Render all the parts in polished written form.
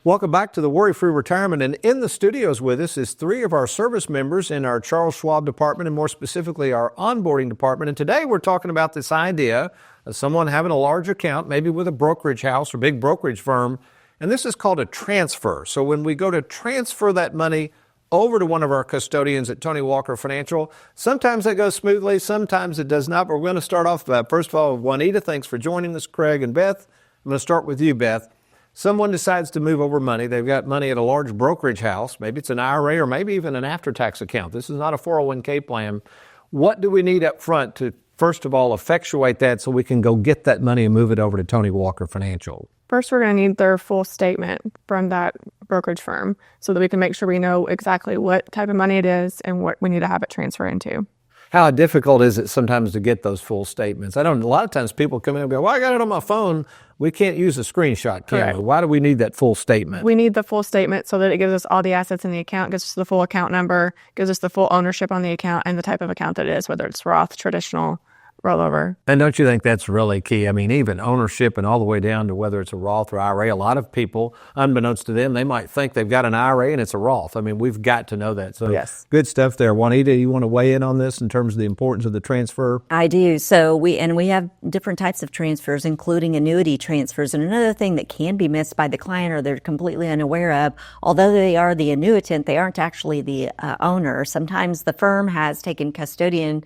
Welcome back to the Worry-Free Retirement, and in the studios with us is 3 of our service members in our Charles Schwab department, and more specifically our onboarding department. And today we're talking about this idea of someone having a large account, maybe with a brokerage house or big brokerage firm, and this is called a transfer. So when we go to transfer that money over to one of our custodians at Tony Walker Financial, sometimes it goes smoothly, sometimes it does not. But we're going to start off, first of all, with Juanita. Thanks for joining us, Craig and Beth. I'm going to start with you, Beth. Someone decides to move over money. They've got money at a large brokerage house. Maybe it's an IRA or maybe even an after-tax account. This is not a 401k plan. What do we need up front to, first of all, effectuate that so we can go get that money and move it over to Tony Walker Financial? First, we're going to need their full statement from that brokerage firm so that we can make sure we know exactly what type of money it is and what we need to have it transfer into. How difficult is it sometimes to get those full statements? I don't. A lot of times people come in and go, well, I got it on my phone. We can't use a screenshot, can we? Why do we need that full statement? We need the full statement so that it gives us all the assets in the account, gives us the full account number, gives us the full ownership on the account and the type of account that it is, whether it's Roth, traditional, rollover. And don't you think that's really key? I mean, even ownership and all the way down to whether it's a Roth or IRA, a lot of people, unbeknownst to them, they might think they've got an IRA and it's a Roth. I mean, we've got to know that. So yes. Good stuff there. Juanita, you want to weigh in on this in terms of the importance of the transfer? I do. So we have different types of transfers, including annuity transfers. And another thing that can be missed by the client or they're completely unaware of, although they are the annuitant, they aren't actually the owner. Sometimes the firm has taken custodian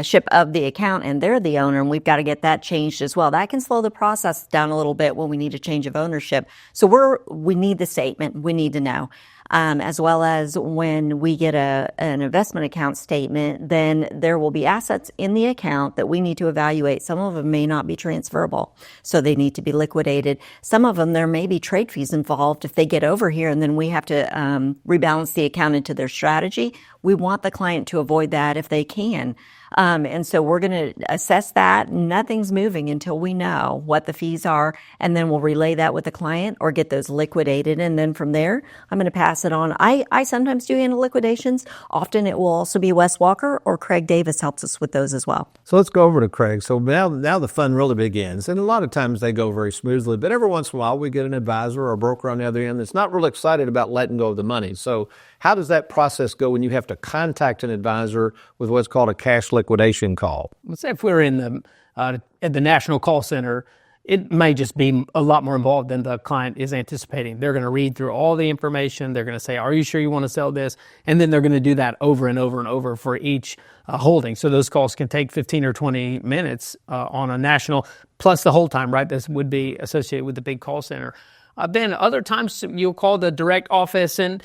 ship of the account and they're the owner, and we've got to get that changed as well. That can slow the process down a little bit when we need a change of ownership. So we need the statement. We need to know. As well as when we get an investment account statement, then there will be assets in the account that we need to evaluate. Some of them may not be transferable, so they need to be liquidated. Some of them, there may be trade fees involved if they get over here, and then we have to rebalance the account into their strategy. We want the client to avoid that if they can. And so we're going to assess that. Nothing's moving until we know what the fees are, and then we'll relay that with the client or get those liquidated. And then from there, I'm going to pass it on. I sometimes do handle liquidations. Often it will also be Wes Walker or Craig Davis helps us with those as well. So let's go over to Craig. So now the fun really begins. And a lot of times they go very smoothly, but every once in a while we get an advisor or a broker on the other end that's not really excited about letting go of the money. So how does that process go when you have to contact an advisor with what's called a cash liquidation call? Let's say if we're in at the national call center, it may just be a lot more involved than the client is anticipating. They're going to read through all the information. They're going to say, are you sure you want to sell this? And then they're going to do that over and over and over for each holding. So those calls can take 15 or 20 minutes on a national, plus the whole time, right? This would be associated with the big call center. Then other times you'll call the direct office and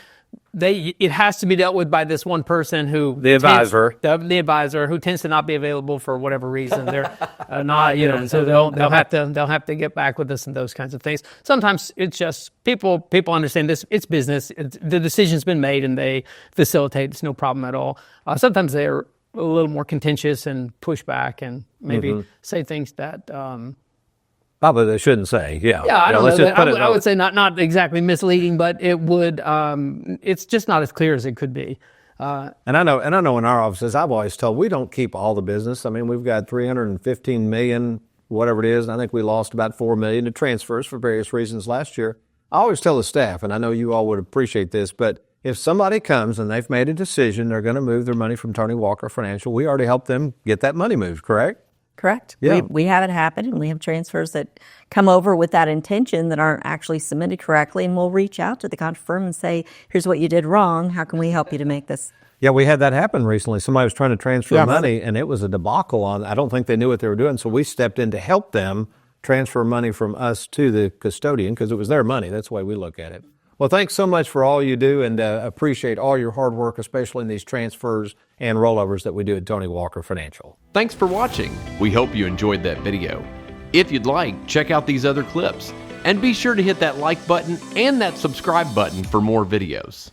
it has to be dealt with by this one person who the advisor who tends to not be available for whatever reason. They're not, so they'll have to get back with us and those kinds of things. Sometimes it's just people understand this. It's business. The decision's been made and they facilitate. It's no problem at all. Sometimes they're a little more contentious and push back and maybe say things that. Probably they shouldn't say, yeah. Yeah, I don't know. I would say not exactly misleading, but it would. It's just not as clear as it could be. And I know in our offices, I've always told we don't keep all the business. I mean, we've got $315 million, whatever it is. And I think we lost about $4 million to transfers for various reasons last year. I always tell the staff, and I know you all would appreciate this, but if somebody comes and they've made a decision, they're going to move their money from Tony Walker Financial, we already help them get that money moved, correct? Correct. Yeah. We have it happen, and we have transfers that come over with that intention that aren't actually submitted correctly, and we'll reach out to the contract firm and say, here's what you did wrong. How can we help you to make this? Yeah, we had that happen recently. Somebody was trying to transfer money, and it was a debacle I don't think they knew what they were doing, so we stepped in to help them transfer money from us to the custodian because it was their money. That's the way we look at it. Well, thanks so much for all you do, and appreciate all your hard work, especially in these transfers and rollovers that we do at Tony Walker Financial. Thanks for watching. We hope you enjoyed that video. If you'd like, check out these other clips, and be sure to hit that like button and that subscribe button for more videos.